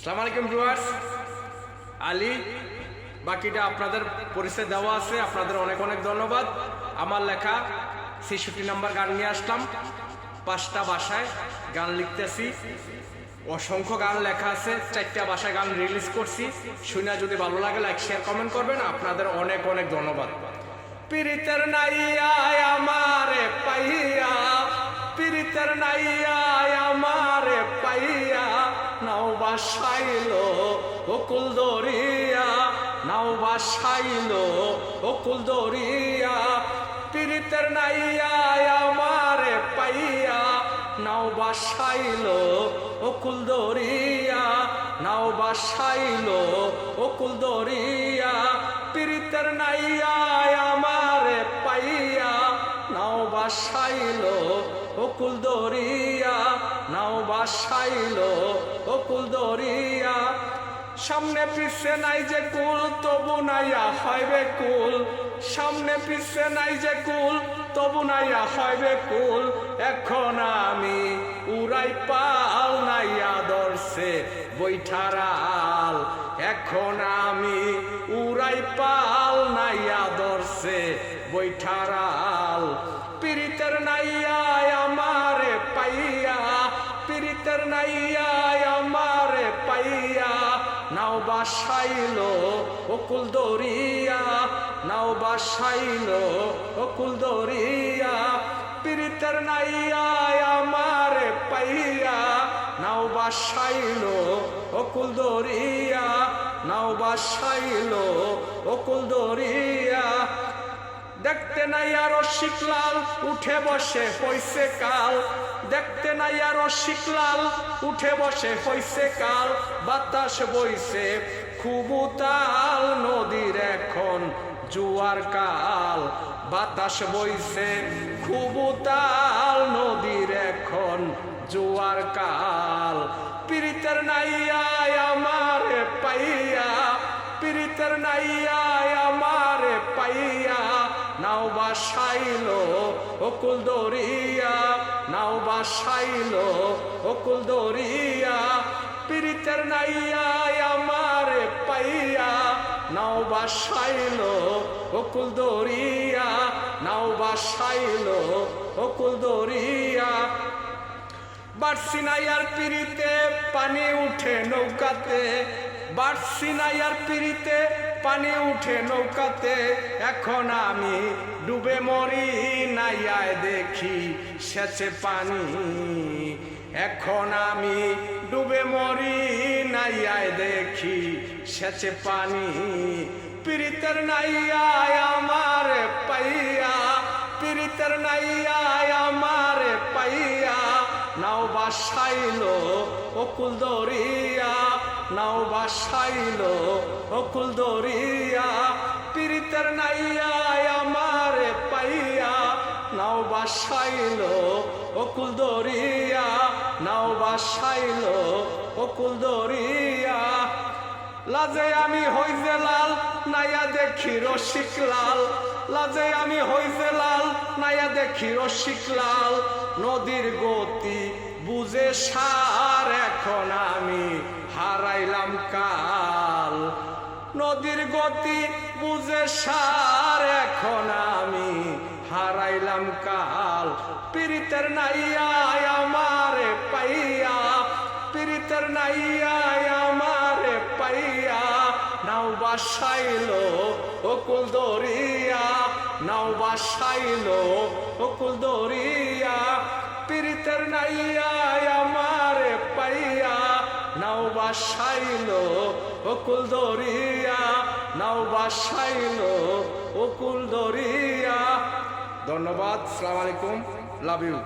আসসালামু আলাইকুম ভিউয়ার্স, আলী। বাকিটা আপনাদের পরিচয় দেওয়া আছে। আপনাদের অনেক অনেক ধন্যবাদ। আমার লেখা ৬৬ নম্বর গান নিয়ে আসলাম। ৫টা ভাষায় গান লিখতেছি। অসংখ্য গান লেখা আছে। ৪টা ভাষায় গান রিলিজ করছি। শুনে যদি ভালো লাগে লাইক শেয়ার কমেন্ট করবেন। আপনাদের অনেক অনেক ধন্যবাদ। পীড়িতের নাইয়া আমারে পাইয়া, পীড়িতের নাইয়া আমারে পাইয়া, নাও বাসাইলো অকুল দরিয়া, নাও বাসাইলো অকুল দরিয়া। পীড়িতের নাইয়া আমারে পাইয়া, নাও বাসাইলো অকুল দরিয়া, নাও বাসাইলো অকুল দরিয়া। পীড়িতের নাইয়া আমারে পাইয়া, নাও বাসাইলো অকুল দরিয়া, নাও বাসাইলো অকুল দরিয়া। সামনে পিছে নাই যে কুল, তবু নাইয়া হইবে কুল। সামনে পিছে নাই যে কুল, তবু নাইয়া হইবে কুল। এখন আমি উড়াই পাল, নাইয়া দর্শে বৈঠারাল। এখন আমি উড়াই পাল, নাইয়া দর্শে বৈঠারাল। পীড়িতের নাইয়া আমারে পাইয়া, পীড়িতের নাইয়া আমারে পাইয়া, নাও বাসাইলো অকুল দরিয়া, নাও বাসাইলো অকুল দরিয়া। পীড়িতের নাইয়া আমারে পাইয়া, নাও বাসাইলো অকুল দরিয়া, নাও বাসাইলো অকুল দরিয়া। দেখতে নাই আর রসিকলাল উঠে বসে হইছে কাল, দেখতে নাই আর রসিকলাল উঠে বসে হইছে কাল। বাতাস বইছে খুব উতাল, নদীর এখন জোয়ার কাল। বাতাস বইছে খুব উতাল, নদীর এখন জোয়ার কাল। পীড়িতের নাইয়া আমারে পাইয়া, পীড়িতের নাইয়া আমারে পাইয়া, নাও বাসাইলো অকুল দরিয়া, নাও বাসাইলো অকুল দরিয়া। পীড়িতের নাইয়া আমারে পাইয়া, নাও বাসাইলো অকুল দরিয়া, নাও বাসাইলো অকুল দরিয়া। বাড়ছি নাইয়ার পিড়িতে পানি উঠে নৌকাতে, বাড়ছি নাইয়ার পিড়িতে পানি উঠে নৌকাতে। এখন আমি ডুবে মরি, নাইয়ায় দেখি সেচে পানি। এখন আমি ডুবে মরি, নাইয়ায় দেখি সেচে পানি। পীড়িতের নাইয়া আমারে পাইয়া, পীড়িতের নাইয়া আমারে পাইয়া, নাও বাসাইলো অকুল দরিয়া, নাও বাসাইলো অকুল দরিয়া। পীড়িতের নাইয়া আমারে পাইয়া, নাও বাসাইলো অকুল দরিয়া, নাও বাসাইলো অকুল দরিয়া। লাজে আমি হইছে লাল, নাইয়া দেখি রসিক লাল। লাজে আমি হইছে লাল, নাইয়া দেখি রসিক লাল। নদীর গতি বুঝে সার, এখন আমি হারাইলাম কাল। নদীর গতি বুঝে সার, এখন আমি হারাইলাম কাল। পীড়িতের নাইয়া আমারে পাইয়া, পীড়িতের নাইয়া আমারে পাইয়া, নাও বাসাইলো অকুল দরিয়া, নাও বাসাইলো অকুল দরিয়া। পীড়িতের নাইয়া আমারে পাইয়া, নাও বাসাইলো অকুল দরিয়া, নাও বাসাইলো অকুল দরিয়া। ধন্যবাদ। আসসালামু আলাইকুম। Love you.